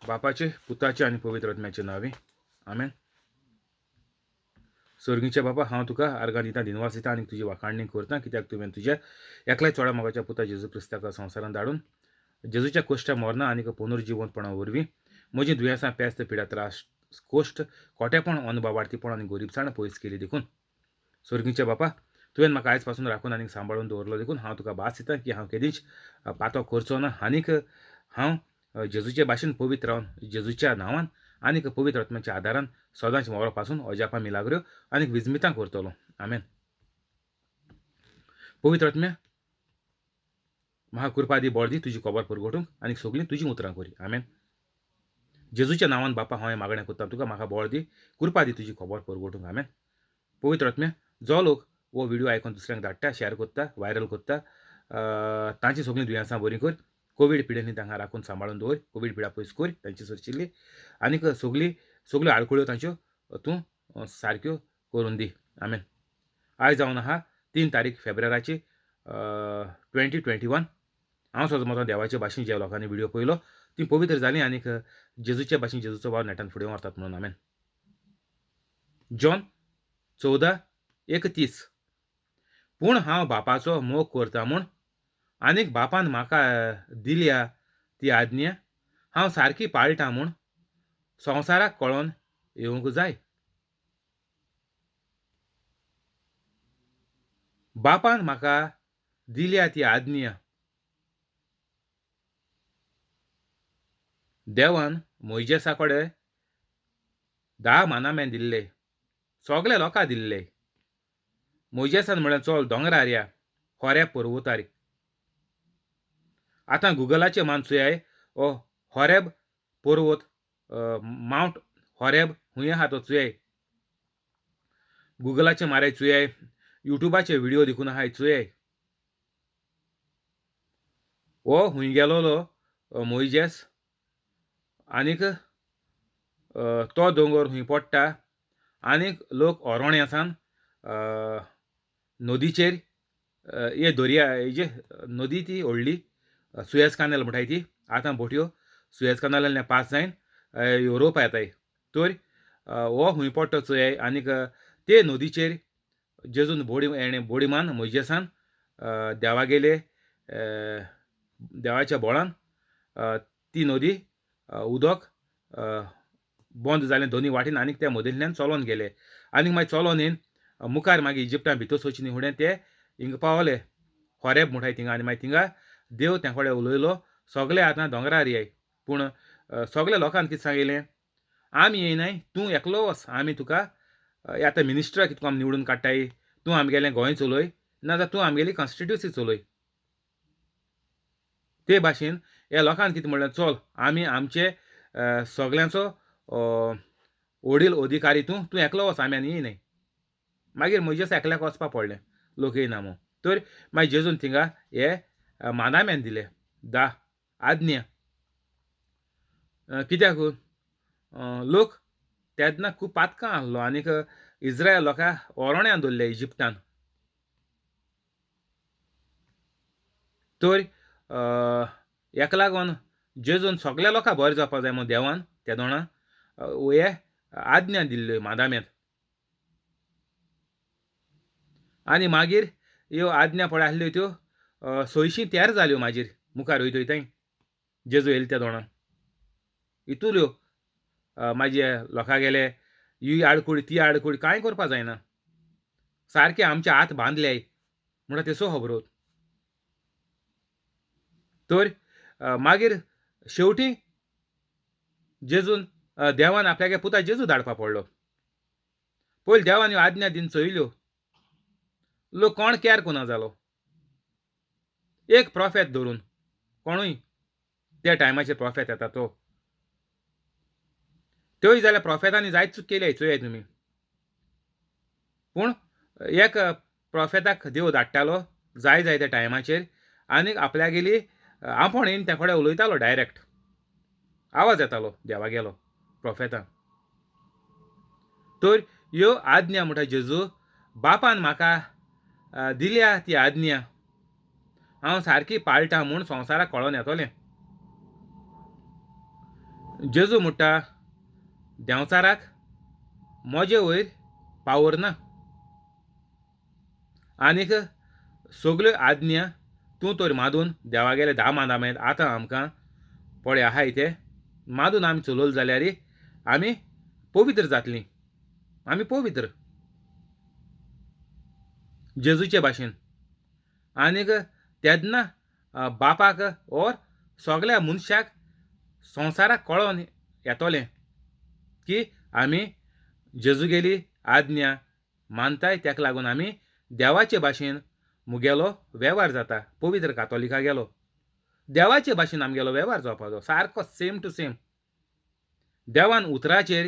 बापाचे, पुताचे आणि पवित्र आत्म्याचे नावे आमेन. स्वर्गीचे बाबा, हांव तुका आर्गां दिता, दिनवास दिता आनी तुजी वाखाणणी करता, कित्याक तुवें तुज्या एकल्याच चोडा मोगाच्या पुता जेजू क्रिस्ताक संवसारांत धाडून जेजूच्या कोश्टा मरणा आनी पुनर्जिवंतपणा वरवीं म्हजीं दुयेंसां, पेस्त, पिडा, त्रास, कोश्ट, खोटेपण, अनबावार्थीपण आनी गरीबसाण पयस केली देखून. स्वर्गीचे बापा, तुवें म्हाका आयज पासून राखून आनीक सांबाळून दवरलो देखून हांव तुका भास दिता की हांव केदींच पातो करचो ना आनीक हांव जेजूचे भाशेन पवित्र रावन जेजूच्या नांवान आनीक पवित्र आत्म्याच्या आदारान सदांच मोरो पासून अजापां मिलाग्र्यो आनीक विजमितां करतलो. आमेन. पवित्र आत्म्या, म्हाका कृपा दी, बळ दी, तुजी खबर परगटूंक आनीक सगळीं तुजी उतरां करी. आमेन. जेजूच्या नांवान बापा हांव हें मागणें करता तुका, म्हाका बळ दी, कृपा दी, तुजी खबर परगटूंक. आमेन. पवित्र आत्म्या, जो लोक हो व्हिडिओ आयकून दुसऱ्यांक धाडटा, शेअर करता, व्हायरल करता, तांची सगळीं दुयेंसां बरी कर. कोवीड पिडेनी तांकां राखून सांबाळून दवर. कोवीड पिडा पयस कर तांची सरचिल्ली आनीक सगळ्यो आडखळ्यो तांच्यो तूं सारक्यो करून दी. आमेन. आयज जावन आहा 3 तारीख फेब्रुवाराची 2021. हांव सोजो म्हजो देवाचे भाशेन ज्या लोकांनी व्हिडिओ पळयलो ती पवित्र जालीं आनीक जेजूचे भाशेन जेजूचो भाव नेटान फुडें व्हरतात म्हणून. आमेन. जॉन 14:31. पूण हांव बापाचो मोग करता म्हूण आनीक बापान म्हाका दिल्या ती आज्ञा हांव सारकी पाळटां म्हूण संवसाराक कळोन येवंक जाय. बापान म्हाका दिल्या ती आज्ञा देवान मोइजेसा कडेन 10 मानामें दिल्ले, सगल्या लोकांक दिल्ले. मोइजेसान म्हळें, चल दोंगरार या, होरेब पर्वतार. आतां गुगलाचेर मान चुयाय होरेब पर्वत, मावंट होरेब खूंय आहा तो चुयाय. गुगलाचेर माराय चुयाय, युट्यूबाचेर व्हिडिओ देखून आहाय चुयाय. हो खूंय गेलोलो मोइजेस आनीक तो दोंगर खूंय पडटा आनीक लोक ओरोण्यासान नदीचेर हे दर्या हेजे नदी ती व्हडली सुएज कानेल म्हणटाय ती. आतां बोट्यो सुएज कानालांतल्यान पास जायन युरोपा येताय. तर हो खूंय पडटा चुयाय आनीक ते नदीचेर जेजून बोडीमान मोइजेसान देवागेले देवाच्या बळान ती नदी उदक बंद जालें दोनी वाटेन आनीक त्या मदींतल्यान चलोन गेले आनीक मागीर चलोन येवन मुखार मागीर इजिप्टान भितर सरचे न्ही फुडें ते हिंगा पावले होरेब म्हणटाय थिंगा. आनी मागीर थिंगा देव त्या कडेन उलयलो, सगळे आतां दोंगरार येय. पूण सगल्या लोकांक कितें सांगिल्लें, आमी येयनाय, तूं एकलो वच, आमी तुका आतां मिनिस्टराक तुका आमी निवडून काडटाय, तूं आमगेलें गोंय चलय नाजाल्यार तूं आमगेली कॉन्स्टिट्युन्सी चलय. ते भाशेन ह्या लोकांक कितें म्हणलें, चल आमी आमचे सगल्यांचो वडील अधिकारी तूं एकलो वच, आमी आनी येयनाय. मागीर मोइजेस एकल्याक वचपा पडलें, लोक येयना म्हूण. तर मागीर जेजून थिंगा हे मानामें दिले 10 आज्ञा. कित्याक लोक तेन्ना खूब पातकां आहलो आनीक इज्रायल लोकांक ओरोण्यान दवरले इजिप्टान. तर हेका लागोन जेजून सगल्या लोकांक बरें जावपा जाय म्हूण देवान त्या दोणां हे आज्ञा दिल्ल्यो मानाम्यांत. आनी मागीर ह्यो आज्ञा पळय आहल्यो त्यो 613 जाल्यो मागीर मुखार वयत वयताय जेजू येयले त्या दोणां. इतुल्यो मागीर लोकांगेले ही आडखळ ती आडखळ कांय करपा जायना. सारके आमचे हात बांदल्याय म्हणटा तेसो खबरो. तर मागीर शेवटी जेजून देवान आपल्यागे पुता जेजू धाडपा पडलो. पयलीं देवान ह्यो आज्ञा दिन चोयल्यो, लोक कोण कॅर कोना जालो. एक प्रॉफेट धरून, कोणूय त्या टायमाचेर प्रॉफेट येता तो, त्योय जाल्यार प्रॉफेटांनी जायत चूक केल्याय चोयाय तुमी. पूण एक प्रॉफेटाक देव धाडटालो जाय त्या टायमाचेर आनीक आपल्यागेली आपोण येवन त्या कडेन उलयतालो डायरेक्ट. आवाज येतालो देवागेलो प्रॉफेटाक. तर ह्यो आज्ञा म्हणटा जेजू बापान म्हाका दिल्या ती आज्ञा हांव सारकी पाळटां म्हूण संवसाराक कळोन येतोलें. जेजू म्हणटा देंवचाराक मोजे वयर पावर ना आनीक सगल्यो आज्ञा तूं तर मादून देवागेले 10 मांदामेंत आतां आमकां पळय आहाय ते मादून आमी चलोवले जाल्यार आमी पवित्र जातलीं आमी पवित्र जेजूचे भाशेन आनीक तेदना बापाक ओर सगल्या मनशाक संवसाराक कळोन येतोलें की आमी जेजूगेली आज्ञा मानताय तेका लागून आमी देवाचे भाशेन मुगेलो वेव्हार जाता पवित्र कातोलिकागेलो देवाचे भाशेन आमगेलो वेव्हार जावपाचो सारको सेम टू सेम देवान उतराचेर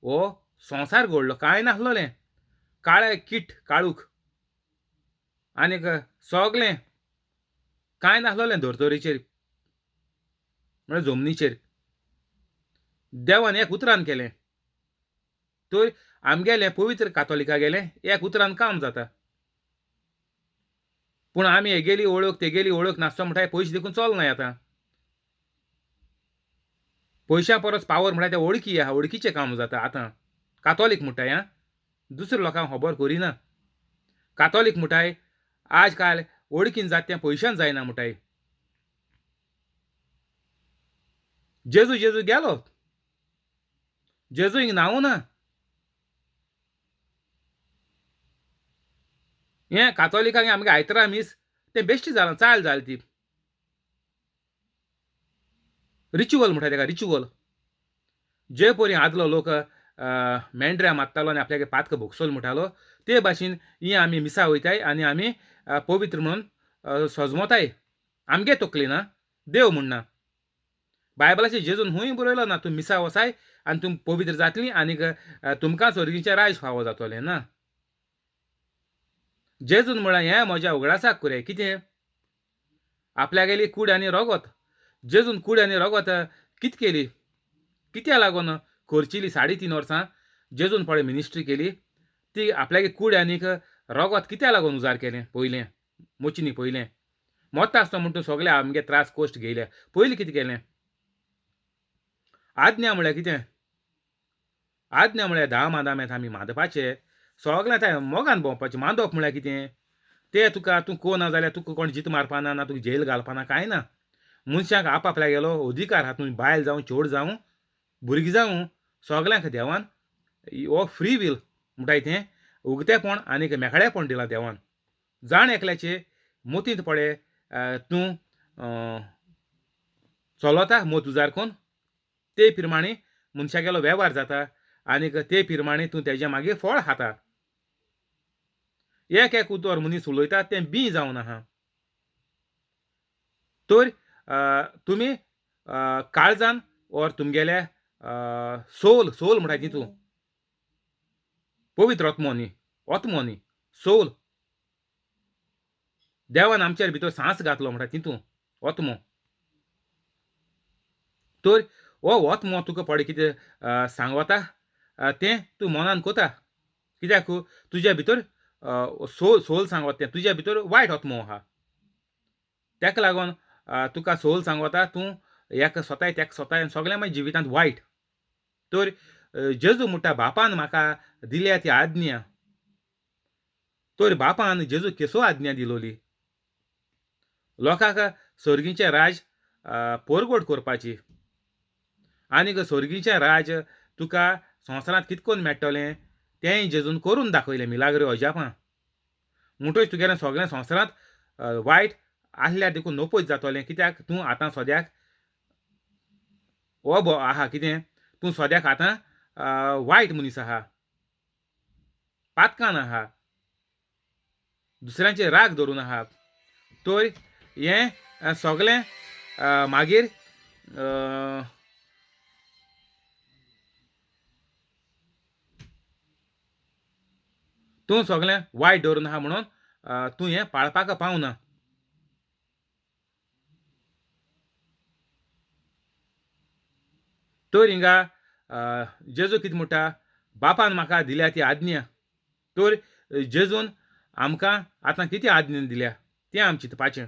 हो संवसार घडलो कांय नासलोलें काळें किट काळूख आनीक सगलें कांय नासलोलें धर्तरेचेर म्हळ्यार जमनीचेर देवान एक उतरान केलें तर आमगेलें पवित्र कातोलिकागेलें एक उतरान काम जाता पूण आमी हेगेली वळख तेगेली वळख नासता म्हणटा पयशे देखून चलनाय आतां पयशां परस पावर म्हळ्यार ते वळखी आहा वळखीचें काम जाता आतां कातोलीक म्हणटाय आं दुसऱ्या लोकांक खबर करिना कातोलीक म्हणटाय आज काल वळखीन जाता तें पयशान जायना म्हणटाय जेजू जेजू गेलो जेजू हिंग नांवू ना हें कातोलिकांक आमगे आयतारा मीस तें बेश्टी जालां चाल जाली ती रिच्युअल म्हणटा तेका रिच्युअल जे परी आदलो लोक मेंढऱ्या मारतालो आनी आपल्यागे पातक भोगसोल म्हणटालो ते भाशेन ही आमी मिसा वयताय आनी आमी पवित्र म्हणून सजमताय आमगे तकली ना देव म्हणना बायबलाचे जेजून हूंय बरयलो ना तूं मिसा वसाय आनी तुम पवित्र जातलीं आनीक तुमकां स्वर्गीचें राज फावो जातोलें ना जेजून म्हळ्यार हें म्हज्या उगडासाक कुरे कितें आपल्यागेली कूड आनी रगत जेजून कूड आनी रगत कितें केली कित्या लागून खर्चिली 3.5 वर्सां जेजून पळय मिनिस्ट्री केली ती आपल्यागे कूड आनीक रगत कित्या लागून उजार केलें पयलें मोचिनी पयलें मोत्ता आसता म्हूण तूं सगळे आमगे त्रास कोश्ट घेयले पयलीं कितें केलें आज्ञा म्हळ्यार कितें आज्ञा म्हळ्यार 10 मांदामेंत आमी मांदपाचे सगळें आतां मोगान भोंवपाचें मांदप म्हळ्यार कितें तें तुका तूं कोना जाल्यार तुका कोण जीत मारपाना ना तुका जेल घालपाना कांय ना मनशाक आपआपल्यागेलो अधिकार आहा तूं बायल जावं चोड जावं भुरगीं जावं सगल्यांक देवान हो फ्री वील म्हणटाय तें उगतेपण आनीक मेकळेपण दिलां देवान जाण एकल्याचे मोतींत पळय तूं चलता मोत उजार कोन्न ते प्रमाणे मनशागेलो वेव्हार जाता आनीक ते प्रमाणे तूं तेज्या मागीर फळ खाता एक उतर मनीस उलयता तें बी जावन आहा तर तुमी काळजान ओर तुमगेल्या सोल सोल म्हणटा तितूं पवित्र आत्मो न्ही सोल देवान आमच्या भितर सांस घातलो म्हणटा तितूं आत्मो तर हो आत्मो तुका पळय कितें सांगता तें तूं मनान कोता कित्याक तुज्या भितर सोल सोल सांगता तें तुज्या भितर वायट आत्मो आहा तेका लागून तुका सोल सांगता तूं एक सोताय तेका सोताय आनी सगळ्या मागीर जिवितांत वायट तर जेजू म्हणटा बापान म्हाका दिल्या ती आज्ञा तर बापान जेजू केसो आज्ञा दिलोली लोकांक स्वर्गीचें राज परगोड करपाची आनीक स्वर्गीचें राज तुका संवसारांत कितें करून मेळटलें तेंय जेजून करून दाखयलें मिलाग्रो अजापां म्हणटच तुगेलें सगळें संवसारांत वायट आसल्यार देखून नपयत जातोलें कित्याक तूं आतां सद्याक हो आहा कितें तूं सद्याक आतां वायट मनीस आहा पातकान आहा दुसऱ्यांचेर राग धरून आहा तर हें सगळें मागीर तूं सगळें वायट धरून आहा म्हणून तूं हें पाळपाक पावना तर हिंगा जेजू कितें म्हणटा बापान म्हाका दिल्या ती आज्ञा तर जेजून आमकां आतां कितें आज्ञा दिल्या तें आमी चिंतपाचें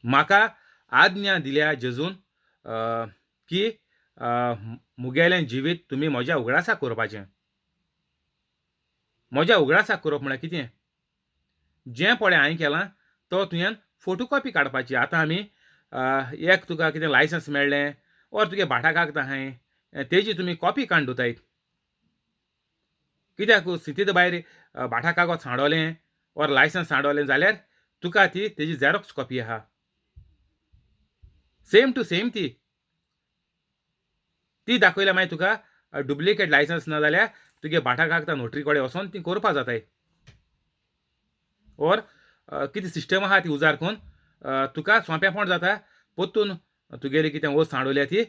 म्हाका आज्ञा दिल्या जेजून की मुगेलें जिवीत तुमी म्हज्या उगडासा करपाचें. म्हज्या उगडासा करप म्हळ्यार कितें? जें पळय हांवें केलां तो तुवें फोटोकॉपी काडपाची. आतां आमी एक तुका कितें लायसन्स मेळ्ळें ओर तुगे भाटा कागद आहाय तेजी तुमी कॉपी काडून दवरतायत. कित्याक स्थितीत भायर भाटा कागद सांडोलें ओर लायसन्स सांडोलें जाल्यार तुका ती तेजी झेरॉक्स कॉपी आहा. सेम टू सेम ती दाखयल्यार मागीर तुका डुप्लिकेट लायसन्स ना जाल्यार तुगे भाटा कागदां नोटरी कडेन वचोन ती करपा जाताय. ओर कितें सिस्टम आहा ती उजार करून तुका सोंपेपण जाता पोत्तून तुगेली कितें वस्त सांडोल्या ती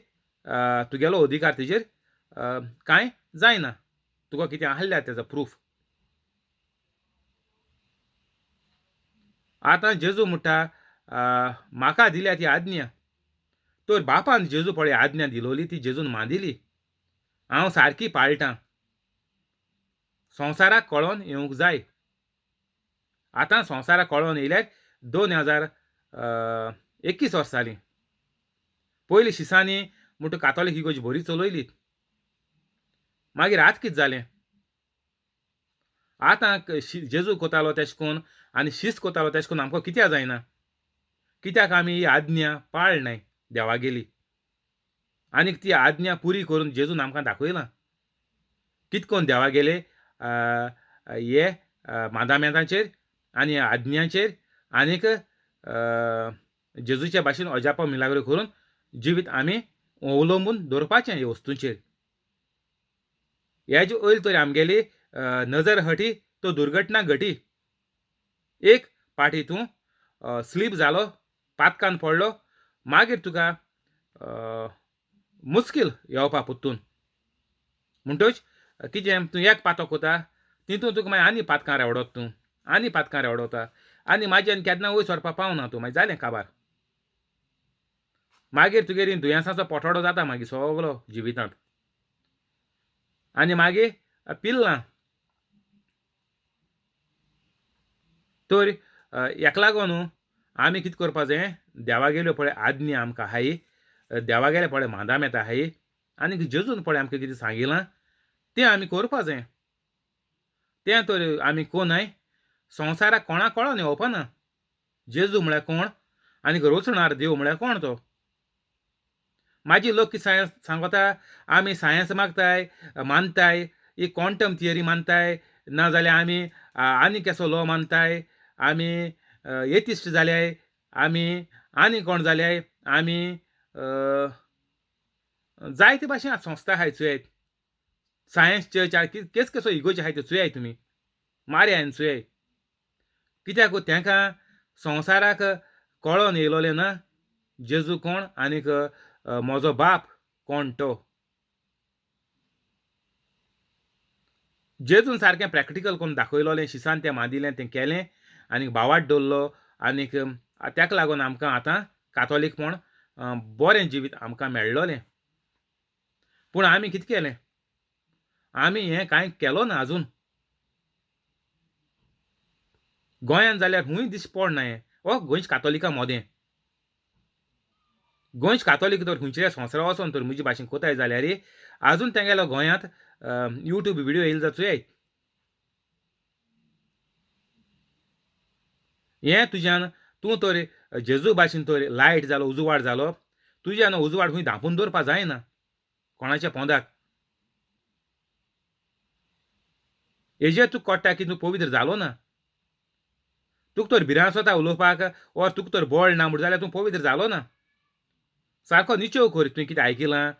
तुगेलो अधिकार तेजेर कांय जायना. तुका कितें आहल्यार तेजो प्रूफ. आतां जेजू म्हणटा म्हाका दिल्या ती आज्ञा. तर बापान जेजू पळय आज्ञा दिलोली ती जेजून मांदिली. हांव सारकी पाळटां. संवसाराक कळोन येवंक जाय. आतां संवसाराक कळोन येयल्यार 2021 वर्सां जालीं. पयलीं शिसांनी म्हणटा कातोलीक इगोर्ज बरी चलयलीत. मागीर आतां कितें जालें? आतां जेजू कोतालो तेशें कोन्न आनी शिस्त कोतालो तेशें कोन्न आमकां कित्याक जायना? कित्याक आमी ही आज्ञा पाळनाय देवागेली. आनीक ती आज्ञा पुरी करून जेजून आमकां दाखयलां. कितें करून देवागेले हे मांदामेंतांचेर आनी आज्ञांचेर आनीक जेजूचे भाशेन अजापा मिलाग्रो करून जिवीत आमी अवलंबून दवरपाचें ह्या वस्तूंचेर. हेजे वयर तरी आमगेली नजर हटी तो दुर्घटना घटी. एक पाटी तूं स्लीप जालो, पातकान पडलो, मागीर तुका मुश्कील येवपा पोत्तून. म्हणटच कितें तूं एक पातो कोता तितून तुका मागीर आनी पातकां रेवडोता तूं, आनी पातकां रेवडोता आनी मागीर केन्ना वयर सरपा पावना तूं. मागीर जालें काबार. मागीर तुगेली दुयेंसाचो पोटोडो जाता मागीर सगलो जिवितांत. आनी मागीर पिल्लां. तर हेका लागून आमी कितें करपा जाय? देवागेल्यो पळय आज्ञा आमकां आहाय, देवागेले पळय मांदामेतां आहाय आनीक जेजून पळय आमकां कितें सांगिलां तें आमी करपा जाय. तें तर आमी कोनाय संवसाराक कोणाक कळोन येवपाना. जेजू म्हळ्यार कोण आनीक रचणारो देव म्हळ्यार कोण तो? मागीर लोक कितें सांगता आमी सायन्स मागताय मानताय, ही क्वॉंटम थियरी मानताय, नाजाल्यार आमी आनी केसो लॉ मानताय, आमी एथिस्ट जाल्याय, आमी आनी कोण जाल्याय, आमी जायते भाशेन संस्था आहाय चुयात. सायन्स चर्च केस केसो इगोर्ज आहाय त्यो चुयाय तुमी. मारया आनी चुयाय. कित्याक तेंकां संवसाराक कळोन येयलोलें ना जेजू कोण आनीक म्हजो बाप कोण तो. जेजून सारकें प्रॅक्टिकल करून दाखयलोलें, शिसान तें मांदिलें, तें केलें आनीक भावार्थ दवरलो आनीक तेका लागून आमकां आतां कातोलीकपण बरें जिवीत आमकां मेळ्ळोलें. पूण आमी कितें केलें? आमी हें कांय केलो ना आजून. गोंयांत जाल्यार खूंय दिश्टी पडना हें. हो गोंयच्या कातोलिकां मोदें. गोंयचे कातोलीक तर खंयच्याय संवसारा वचोन तर म्हजे भाशेन कोताय जाल्यार आजून तेंगेलो गोंयांत यूट्यूब व्हिडिओ येयले जाल्यार चुयात. हें तुज्यान तूं तर जेजू भाशेन तर लायट जालो, उजवाड जालो, तुज्यान उजवाड खंय धांपून दवरपा जायना कोणाच्या पोंदाक. हेजेर तुका कोट्टा की तूं पवित्र जालो ना. तुका तर भिरांत स्वता उलोवपाक ओर तुका तर बळ ना म्हणटा जाल्यार तूं पवित्र जालो ना. सारको निचेव कर तुवें कितें आयकिलां.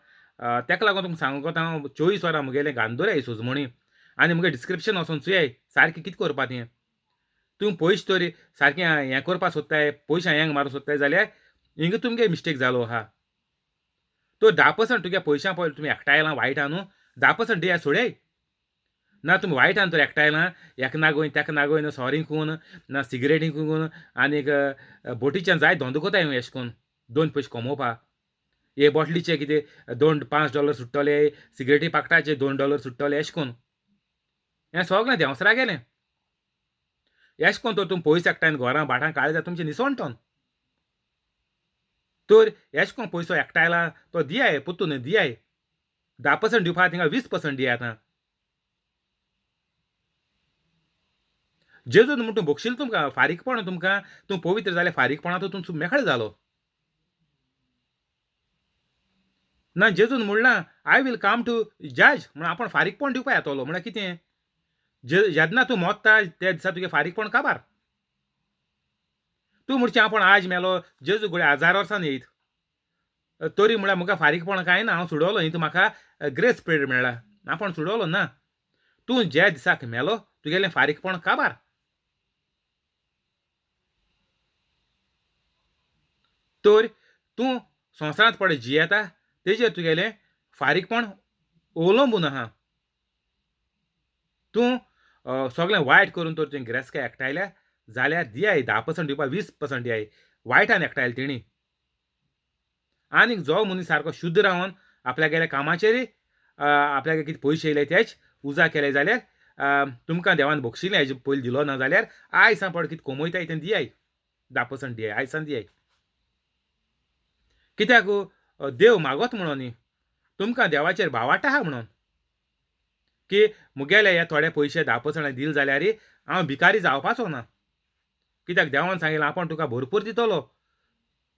तेका लागून तुमकां सांगूं कोता हांव 24 वरां मुगेलें घालून दवरया ही सोजमणी आनी मुगे डिस्क्रिप्शन वचोन चुयाय सारकें कितें करपा तें. तुमी पयशे तर सारकें हें करपा सोदताय, पयशे हेंग मारूंक सोदताय जाल्यार हिंगा तुमगे मिस्टेक जालो आहा. तो 10% तुगे पयशां पळय तुमी एकठांयलां वायटान 10% दियात सोडयाय. ना तुमी वायटान तर एकठांयलां हेका नागोय तेका नागोय सोरी करून ना सिगरेटी करून आनीक बोटीच्यान जायत धंदो कोताय एशें कोन्न 2 पयशे कमोवपा. हे बॉटलीचे कितें $5 सुट्टले, सिगरेटी पाकटाचे $2 सुट्टले एशें कोन्न. हें सगळें देंवसरा गेलें. एशें कोन्न तर तुमी पयशे एकठांयन घरां भाटां काळजां तुमचें निसवणटोन. तर एश कोन्न पयसो एकठांयला तो दियाय पोत्तून दियाय 10% दिवपा थिंगा 20% दियात आतां जेजून म्हणून तूं भोगशील तुमकां फारीकपण तुमकां तूं पवित्र जालें फारीकपणांतूं तूं मेकळो जालो ना जेजून म्हणलां आय वील कम टू जज म्हण आपण फारीकपण दिवपा येतलो म्हळ्यार कितें जेन्ना तूं मोत्ता त्या दिसा तुगे फारीकपण काबार तूं म्हणचें आपूण आज मेलो जेजू घोडये 1000 वर्सान येयत तरी म्हळ्यार म्हाका फारीकपण कांय ना हांव सुडवलो हितून म्हाका ग्रेस पिरियड मेळ्ळा आपूण सुडवलो ना तूं ज्या दिसाक मेलो तुगेलें फारीकपण काबार तर तूं संवसारांत पळय जियेता तेजेर तुगेलें फारीकपण अवलंबून आहा तूं सगळें वायट करून तर तुवें गिरेस्तकार एकठांयल्या जाल्यार दियाय 10% दिवपा 20% दियाय वायटान एकठांयले तेणी आनीक जो मनीस सारको शुद्ध रावन आपल्यागेल्या कामाचेर आपल्याक कितें पयशे येयले तेच उजा केले जाल्यार तुमकां देवान बक्षिलें हेजे पयलीं दिलो ना जाल्यार आयज सान पळय कितें कमयताय तें दियाय 10% दियाय आयज सान दियाय कित्याक देव मागोत म्हणोन न्ही तुमकां देवाचेर भावाट आहा म्हणोन की मुगेले हे थोडे पयशे 10% दिले जाल्यार हांव भिकारी जावपाचो ना कित्याक देवान सांगिल्लें आपूण तुका भरपूर दितलो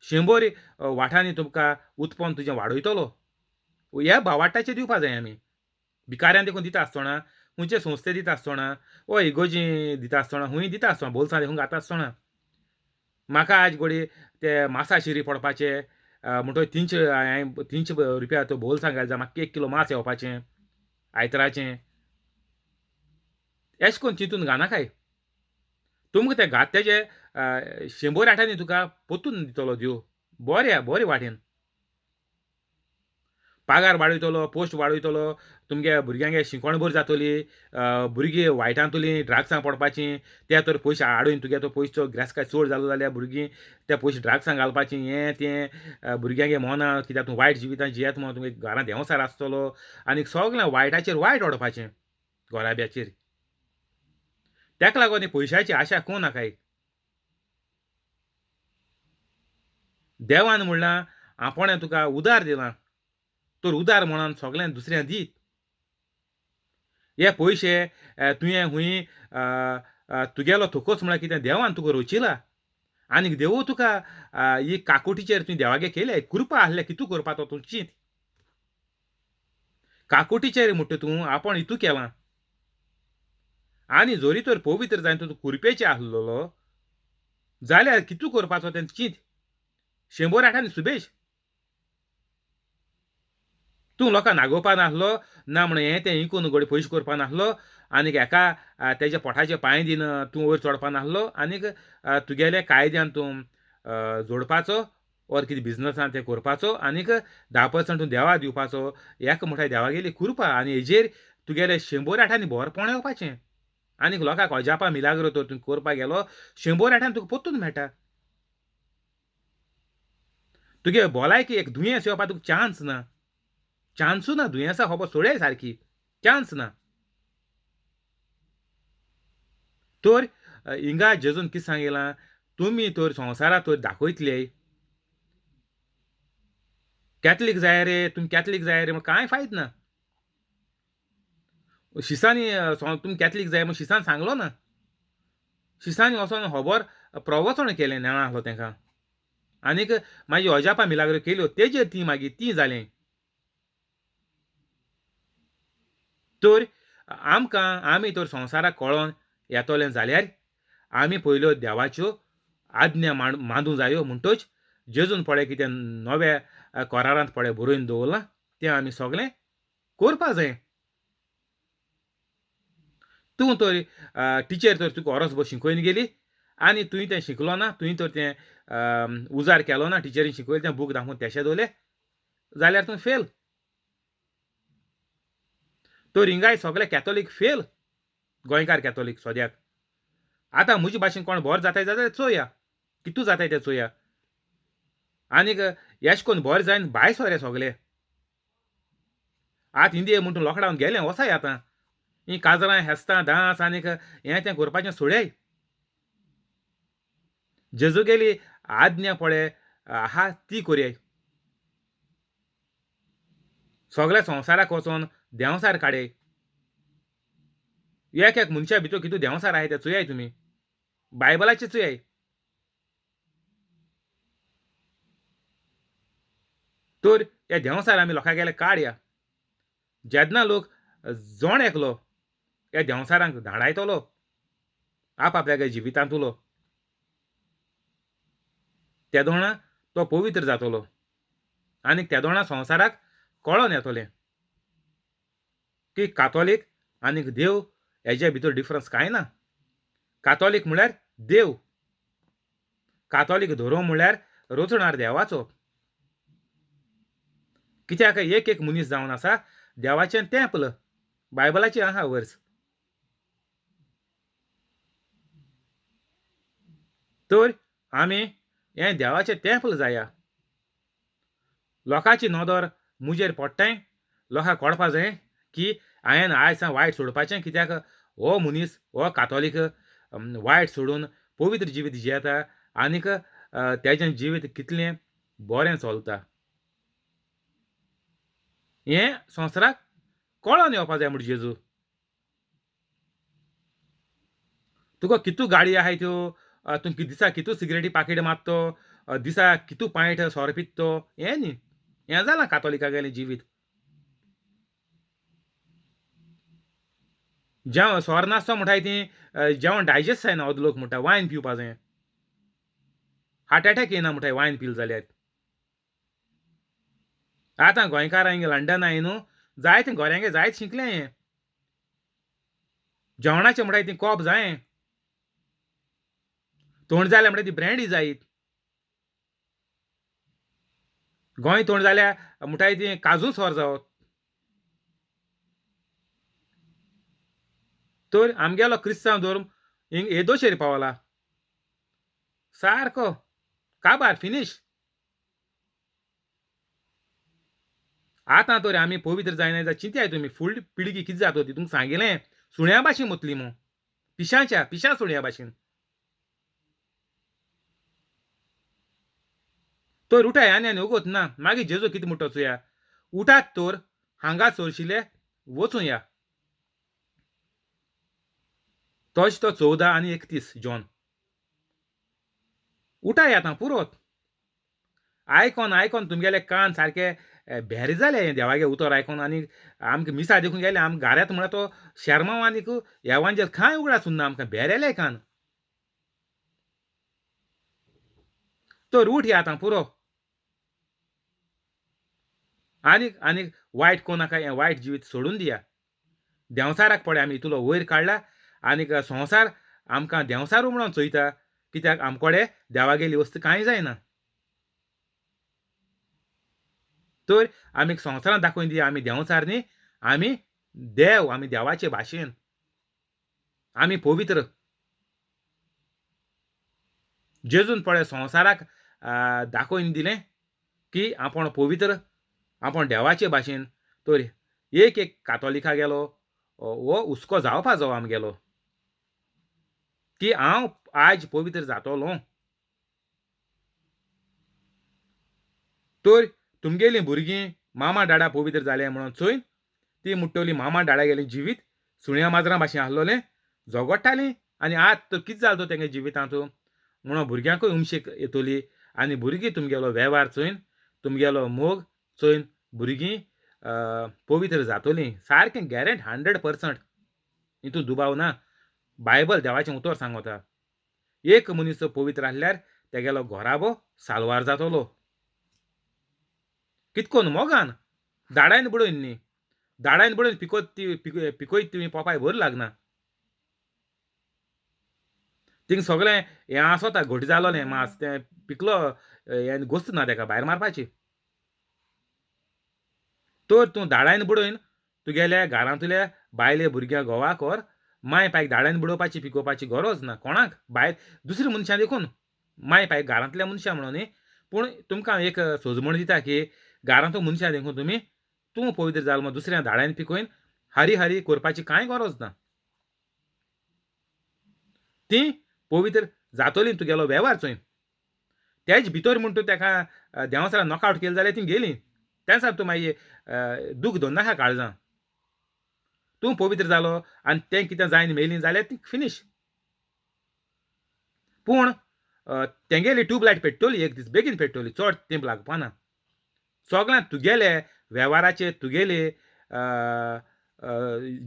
100 वाठांनी तुमकां उत्पन्न तुजें वाडयतलो ह्या भावाटाचेर दिवपा जाय आमी भिकाऱ्यांक देखून दिता आसतना खंयचे संस्थे दिता आसतना वो इगोजी दिता आसतना खूंय दिता आसतना बोल्सां देखून घाता आसतना म्हाका आज घोडी ते मासा शिरी पडपाचे म्हणटकीर 300 रुपया तो बोल्सां घाल जाल्यार म्हाका 1 किलो मास येवपाचें आयताराचें एशें कोन्न चिंतून घानाकाय तुमकां तें घात तेजे 100 आठांनी तुका पोत्तून दितलो देव बरे वाटेन पागार वाडयतलो पोस्ट वाडयतलो तुमगे भुरग्यांगे शिकोण बरी जातली भुरगीं वायटांतली ड्रग्सां पडपाचीं ते तर पयशे हाडून तुगे तो पयसो गिरेस्तकार चड जालो जाल्यार भुरगीं ते पयशे ड्रग्सां घालपाचीं हें तें भुरग्यांगे मोना कित्याक तूं वायट जिवितां जियेत म्हणून तुमगे घरांत देंवसार आसतलो आनी सगळें वायटाचेर वायट ओडपाचें घोराब्याचेर तेका लागून ही पयशांची आशा करूं नाकाय देवान म्हणलां आपणें तुका उदार दिलां तर उदार म्हणोन सगळें दुसऱ्यांक दी हे पयशे तुवें खूंय तुगेलो थोकोच म्हळ्यार कितें देवान तुका रचिला आनीक देवूळ तुका ही काकुटीचेर तुवें देवागे केले कृपा आहले कितू करपाचो तूं चिंत काकुटीचेर म्हणटा तूं आपूण हितू केलां आनी जोरी तर पवित्र जायन तूं कुरपेचे आसलेलो जाल्यार कितू करपाचो तें चिंत 100 आठांनी सुबेज तूं लोकांक नागोवपा नासलो ना म्हण हें तें इकून घोडी पयशे करपा नासलो आनीक एका तेज्या पोटाचे पांय दिन तूं वयर चोडपा नासलो आनीक तुगेले कायद्यान तूं जोडपाचो ओर कितें बिजनसान तें करपाचो आनीक 10% तूं देवा दिवपाचो एका म्हणटा देवागेली कृपा आनी हेजेर तुगेले 100 आठांनी भरपण येवपाचें आनीक लोकांक अजापा मिलाग्रो तर तूं करपाक गेलो 100 आठांनी तुका पोत्तून मेळटा तुगे भलायकी एक दुयेंस येवपाक तुका चान्स ना चान्सू ना दुयेंसां होबो सोडय सारकी चान्स ना तर हिंगा जेजून कितें सांगिलां तुमी तर संवसाराक तर दाखयतले कॅथलीक जाय रे तुमी कॅथलीक जाय रे म्हण कांय फायद ना शिसांनी तुमी कॅथलीक जाय म्हण शिसान सांगलो ना शिसांनी वचोन खबर प्रवचन केलें नेणा आसलो तेंकां आनीक मागीर अजापा मिलाग्रो केल्यो तेजेर ती मागीर ती जालें तर आमी तर संवसाराक कळोन येतोले जाल्यार आमी पयल्यो देवाच्यो आज्ञा मानूं जायो म्हणटच जेजून पळय कितें नव्या करारांत पळय बरोवन दवरलां तें आमी सगळें करपा जाय तूं तर टिचर तर तुका ओरोसभर शिकयन गेली आनी तुवें तें शिकलो ना तुवें तर तें उजार केलो ना टिचरीन शिकयलें तें बूक दाखोवन तेशें दवरलें जाल्यार तूं फेल तर हिंगाय सगळे कॅथोलीक फेल गोंयकार कॅथोलीक सद्याक आतां म्हजे भाशेन कोण बोर जाताय जाल्यार चोया कितू जाताय तें चोया आनीक एशें कोन्न बोर जायन भायर सोरे सोगले आतां हिंदी म्हणटा लॉकडावन गेलें वसाय आतां ही काजरां हेस्तां डांस आनीक हें तें करपाचें सोडय जेजू गेली आज्ञा पळय आहा ती करया. सगळ्या संवसाराक वचोन देंवसार काडय. एक एक मनशा भितर कितू देंवसार आहाय ते चोयाय तुमी. बायबलाचें चोयाय. तर हे देंवसार आमी लोकांगेले काडया. जेन्ना लोक जोण एकलो ह्या देंवसारांक धाडायतलो आपआपल्या जिवितांतलो, त्या दोणा तो पवित्र जातलो आनी त्या दोणा संवसाराक कळोन येतलें की कातोलीक आनीक देव हेजे भितर डिफरन्स कांय ना. कातोलीक म्हळ्यार देव. कातोलीक धर्म म्हळ्यार रचणार देवाचो. कित्याक एक एक मनीस जावन आसा देवाचें तेंपल. बायबलाची आहा वर्स. तर आमी हें देवाचें तेंपल जाया. लोकांची नदर मुजेर पडटाय. लोकांक कळपा जाय की हांवें आयज सावन वायट सोडपाचें, कित्याक हो मनीस हो कातोलीक वायट सोडून पवित्र जिवीत जियेता आनीक तेजें जिवीत कितलें बरें चलता. हें संवसाराक कळोन येवपा जाय म्हूण जेजू. तुका कितू गाडयो आहाय त्यो, तूं दिसाक कितू सिगरेटी पाकीट मारतो, दिसाक कितू पायट सोरो पितो, हें न्ही. हें जालां कातोलिकागेलें जिवीत. सोरो नासतो म्हणटाय ती जेवण डायजेस्ट जायना अर्द लोक म्हणटा वायन पिवपा जाय. हार्ट एटॅक येयना म्हणटाय वायन पिल जाल्यार. आतां गोंयकार हिंगा लंडन हांवें न्हू जायते गोऱ्यांगे जायत शिंकलें हें. जेवणाचें म्हणटाय ती कोप जाय. थोंड जालें म्हणटा ती ब्रँडी जायत. गोंय थोंड जाल्यार म्हणटाय ती काजू सोर जावप. तर आमगेलो क्रिस्तांव धर्म हिंग येदोशेर पावला. सारको काबार फिनीश. आतां तर आमी पवित्र जायना जाल्यार चिंत्याय तुमी फुडली पिळगी कितें जातली. तुमकां सांगिल्लें सुण्या भाशेन वतली म्हूण. पिश्या सुण्या भाशेन. तर उठाय आनी वगत ना. मागीर जेजू कितें म्हणटा चोया. उठात तर हांगा सरशिल्ले वचूया. तोच तो 14 आनी 31 जॉन. उठाय आतां पुरोत. आयकोन आयकोन तुमगेले कान सारके भेरे जाले हें देवागे उतर आयकोन. आनी आमकां मिसा देखून गेले आमी घाऱ्यात म्हणल्यार तो शर्मांव आनीक एवांजेल कांय उगडास सुन्ना आमकां भेरेले कान. तर उठ या आतां पुरो. आनीक आनीक वायट कोनाका हें वायट जिवीत सोडून दिया. देंवसाराक पळय आमी इतलो वयर काडला आनीक संवसार आमकां देंवसारू म्हणून चयता. कित्याक आमकोडे देवागेली वस्त कांय जायना. तर आमी संवसारांत दाखोवन दिया आमी देंवसार न्ही, आमी देव. आमी देवाचे भाशेन. आमी पवित्र. जेजून पळय संवसाराक दाखोवन दिलें की आपूण पवित्र, आपूण देवाचे भाशेन. तर एक एक कातोलिकागेलो हो हुस्को जावपा जायो आमगेलो की हांव आयज पवित्र जातलों. तर तुमगेलीं भुरगीं मामा डाडा पवित्र जाले म्हणून चोयन ती म्हणटली मामा डाडागेलें जिवीत सुण्या माजरां भाशेन आसलोलें, झगडटालीं. आनी आतां तर कितें जालें तर तेंगे जिवितांत म्हणून भुरग्यांकूय उमशीक येतली. आनी भुरगीं तुमगेलो वेव्हार चोयन, तुमगेलो मोग चोयन भुरगीं पवित्र जातलीं. सारकें गॅरंट 100%. हितून दुबाव ना. बायबल देवाचें उतर सांगता. एक मनीस पवित्र आसल्यार तेगेलो घोराबो सालवार जातलो. कितकोन मोगान. दाडायन बुडोवन न्ही. दाडायन बुडोवन पिकोयत तुमी पोपाय भर लागना. थिंग सगळें हें आसोता घट जालोलें मांस तें पिकलो हें घोस्त ना तेका भायर मारपाची. तर तूं दाडायन बुडोवन तुगेल्या घरांतल्या बायले भुरग्या घोवाक व्हर. माय पायक दाडायन बुडोवपाची पिकोवपाची गरज ना कोणाक. भायर दुसऱ्या मनशां देखून माय पायक घरांतल्या मनशां म्हणून न्ही, पूण तुमकां एक सोजमण दिता की घरांतल्या मनशां देखून तुमी तूं पवित्र जाल म्हूण दुसऱ्या दाडायन पिकोवन हारी हारी करपाची कांय गरज ना. तीं पवित्र जातलीं तुगेलो वेव्हार चोयन. तेज भितर म्हूण तूं तेका देंवसरा नॉकआवट केलें जाल्यार ती गेली त्या दिसा तूं मागीर दूख दवरनाका काळजां तूं पवित्र जालो आनी तें कितें जायन मेलीं जाल्यार ती फिनीश पूण तेंगेली ट्यूबलायट पेट्टोली एक दीस बेगीन पेट्टोली चड तेंप लागपाना सगळ्यां तुगेले वेव्हाराचेर तुगेले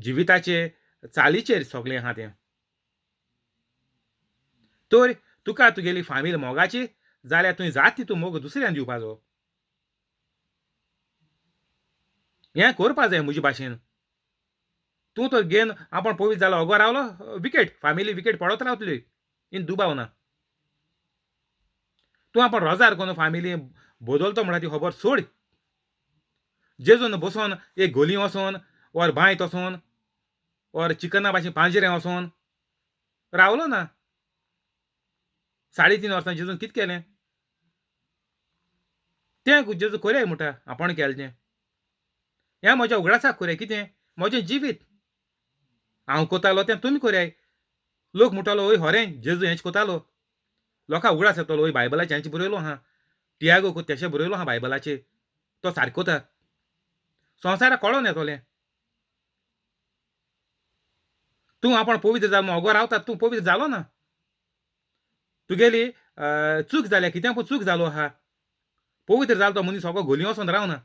जिविताचे चालीचेर सगळें आहा तें तर तुका तुगेली फामील मोगाची जाल्यार तुवें जात ती तूं मोग दुसऱ्यान दिवपाचो हें करपा जाय म्हजे भाशेन तूं तर घेवन आपूण पवित्र जालो ओगो रावलो विकेट फामिली विकेट पडत रावतली इन दुबाव ना तूं आपूण रोजार कोन्न फामिली बदलतो म्हणटा ती खबर सोड जेजून बसोन एक गोली वचोन ओर बांयत वचोन ओर चिकना भाशेन पांजरें वचोन रावलो ना 3.5 वर्सां जेजून कितें केलें तें जेजू कोरय म्हणटा आपण केलें तें हें म्हज्या उगडासाक कोरय कितें म्हजें जिवीत हांव कोतालो तें तुमी कोराय लोक म्हणटालो ओय होरें जेजू हेंच कोतालो लोकां उगडास येतलो ओय बायबलाचें हेंच बरयलो आहा तियागो को तेशें बरयलो आहा बायबलाचेर तो सारको कोता संवसाराक कळोन येतोलें तूं आपूण पवित्र जालो म्हूण ओगो रावता तूं पवित्र जालो ना तुगेली चूक जाल्या कित्याक पूण चूक जालो आहा पवित्र जालो तो मनीस ओगो घोली वचोन रावना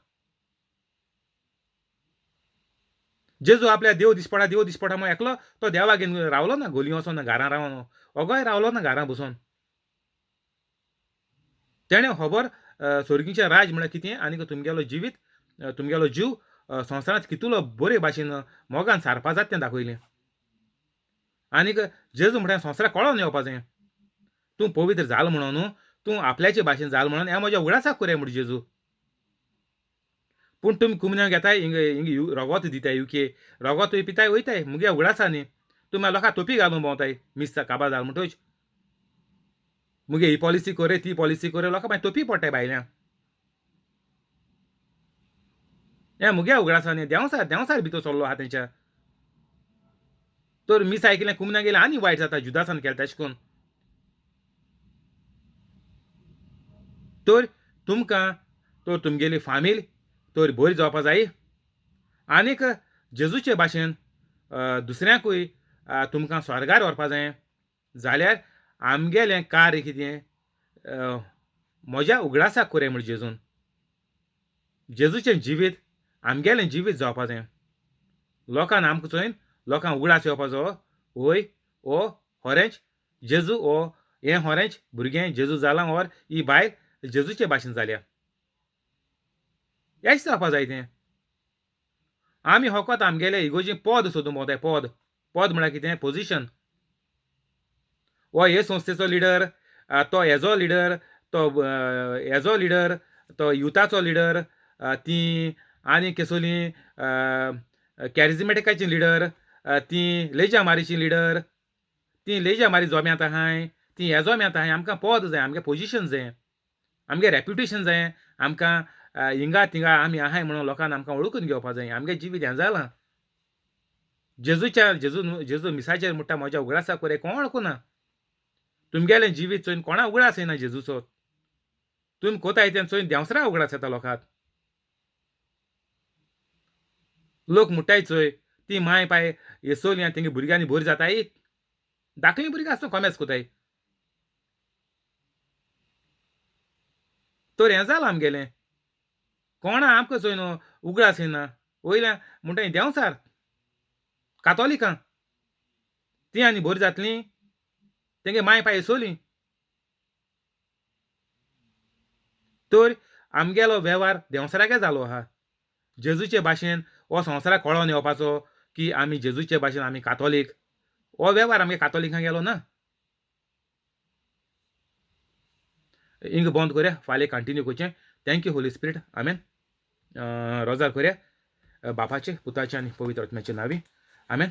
जेजू आपल्या देव दिसपडा म्हूण एकलो तो देवा घेवन रावलो ना घोली वचोन घरां रावन ओगोय रावलो ना घरां बसून तेणें खबर स्वर्गीचें राज म्हळ्यार कितें आनीक तुमगेलो जिवीत तुमगेलो जीव संवसारांत कितलो बरे भाशेन मोगान सारपा जाता तें दाखयलें आनीक जेजू म्हळ्यार संवसाराक कळोन येवपा जाय तूं पवित्र जाल म्हणून तूं आपल्याचे भाशेन जाल म्हणून हें म्हज्या उगडासाक कोरय म्हूण जेजू पूण तुमी कुमन्यांक येताय हिंग रगत दिताय युके रगत पिताय वयताय मुगे उगडासा न्ही तुमी लोकां तोपी घालून भोंवताय मिस काबार जाल म्हणटच मुगे ही पॉलिसी कोरय ती पॉलिसी कोरय लोकां मागीर तोपी पडटाय भायल्यांक हें मुगे उगडासा न्ही देंवसार भितर सरलो आहा तेंच्या तर मिस आयकलें कुमन्यांक गेलें आनी वायट जाता जुदासान केलें तशें करून तर तुमकां तर तुमगेली फामील तर बरी जावपा जाय आनीक जेजूचे भाशेन दुसऱ्यांकूय तुमकां स्वर्गार व्हरपा जाय जाल्यार आमगेलें कार्य कितें म्हज्या उगडासाक कोरय म्हूण जेजून जेजूचें जिवीत आमगेलें जिवीत जावपा जाय लोकांक आमकां चोयन लोकांक उगडास येवपाचो वय ओ होरेंच जेजू ओ हें होरेंच भुरगें जेजू जालां ओर ही बायल जेजूचे भाशेन जाल्या हेंच जावपा जाय तें आमी फकत आमगेलें इगोर्जीन पद सोदूं भोंवताय पद म्हळ्यार कितें पोजिशन वो हे संस्थेचो लिडर तो हेजो लिडर तो हेजो लिडर तो युथाचो लिडर ती आनी केसोली कॅरिझमेटिकाची लिडर ती लेजा मारीची लिडर ती लेजा मारी जोम्यांत आहाय ती हे जोम्यांत आहाय आमकां पद जाय आमगे पोजिशन जाय आमगे रेप्युटेशन जाय आमकां हिंगा थिंगा आमी आहाय म्हणून लोकांन आमकां वळखून घेवपा जाय आमगे जिवीत हें जालां जेजू मिसाचेर म्हणटा म्हज्या उगडासा कोरय कोण वळखुना तुमगेलें जिवीत चोयन कोणा उगडास येना जेजूचो तुमी कोताय तें चोयन देंवसरा उगडास येता लोकांक लोक म्हणटाय चोय ती माय पाय येसोली आनी तेंगे भुरग्यांनी बरी जाताय धाकलीं भुरगीं आसता कोमेस कोताय तर हें जालां आमगेलें कोणा आमकां चोयन उगडास येना वयल्यान म्हणटाय देंवसार कातोलिकां ती आनी बरी जातलीं तेंगे माय पाय येसोलीं तर आमगेलो वेव्हार देंवसराके जालो आहा जेजूचे भाशेन हो संवसाराक कळोन येवपाचो की आमी जेजूचे भाशेन आमी कातोलीक हो वेव्हार आमगे कातोलिकांक गेलो ना हिंग बंद कोरया फाल्यां कंटिन्यू करचें थँक्यू होली स्पिरीट आमेन रोजार कोरया बापाचे पुताचे आनी पवित्र आत्म्याचे नांवी आमेन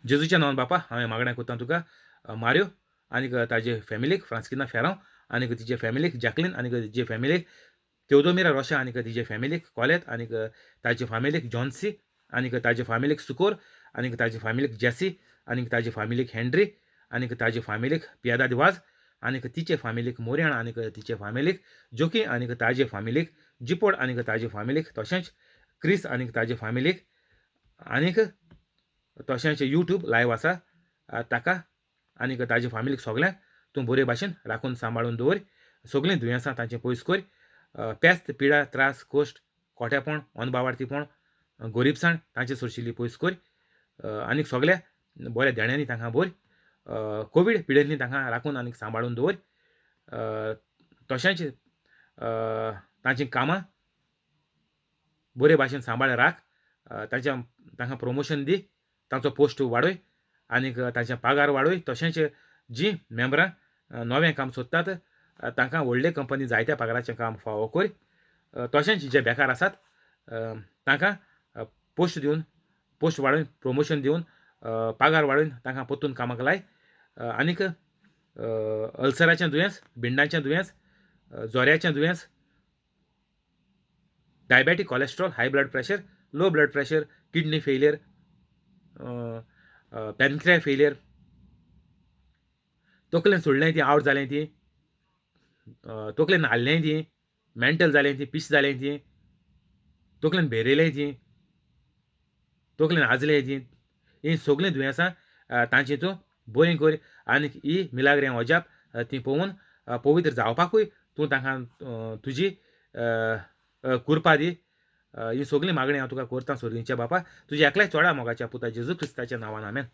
जेजूच्या नांवान बापा हांवें मागणें कोत्ता तुका मार्यो आनीक ताजे फॅमिलीक फ्रांस्किना फेरांव आनीक तिचे फॅमिलीक जॅकलीन आनीक तिचे फॅमिलीक तेवदोमिरा रोशा आनीक तिजे फॅमिलीक कोलेत, आनीक ताजे फॅमिलीक जॉन्सी, आनीक ताजे फॅमिलीक सुकोर, आनीक ताजे फॅमिलीक जेसी, आनीक ताजे फॅमिलीक हेनरी, आनीक ताजे फॅमिलीक पियादा दिवाज, आनीक तिचे फॅमिलीक मोर्याण, आनीक तिचे फॅमिलीक जोकी, आनीक ताजे फॅमिलीक जिपोड, आनीक ताजे फॅमिलीक तशेंच क्रिस, आनीक ताजे फॅमिलीक, आनीक तशेंच यूट्यूब लायव्ह आसा ताका आनीक ताजे फॅमिलीक सगळ्यांक तूं बरे भाशेन राखून सांबाळून दवर. सगळीं दुयेंसां तांचें पयस कर. पेस्त, पिडा, त्रास, कोश्ट, खोटेपण, अनबावार्थीपण, गरीबसाण तांचे सोडशिल्ली पयस कर. आनीक सगळ्या बऱ्या देण्यांनी तांकां भर. कोवीड पिडेंतली तांकां राखून आनीक सांबाळून दवर. तशेंच तांचीं कामां बरे भाशेन सांबाळ राख. तांकां प्रमोशन दी, तांचो पोस्ट वाडय, आनीक तांचे पगार वाडय. तशेंच जीं मेंबरां नवें काम सोदतात तांकां व्हडले कंपनी जायत्या पगाराचें काम फावो कर. तशेंच जे बेकार आसात तांकां पोस्ट वाडोवन, प्रमोशन दिवन, पगार वाडोवन तांकां परतून कामाक लाय. आनीक अल्सराचें दुयेंस, भिंडाचें दुयेंस, जोऱ्याचें दुयेंस, diabetic, cholesterol, high blood pressure, low blood pressure, kidney failure, pancreas failure, तकलेन सुडलें ती आवट जालें ती, तकलेन हाल्लें ती, मेंटल जालें ती, पिश जालें ती, तकलेन भेरेलें ती, तकलेन आजलें ती, हीं सगळीं दुयेंसां तांची तूं बरीं कर. आनीक ही मिलाग्रें ओजाप ती पळोवन पवित्र जावपाकूय तूं तांकां तुजी कृपा दी. ही सगळीं मागणी हांव तुका करतां स्वर्गीच्या बापा, तुज्या एकल्याच चोडा मोगाच्या पुता जेजू क्रिस्ताच्या नांवान. आमेन.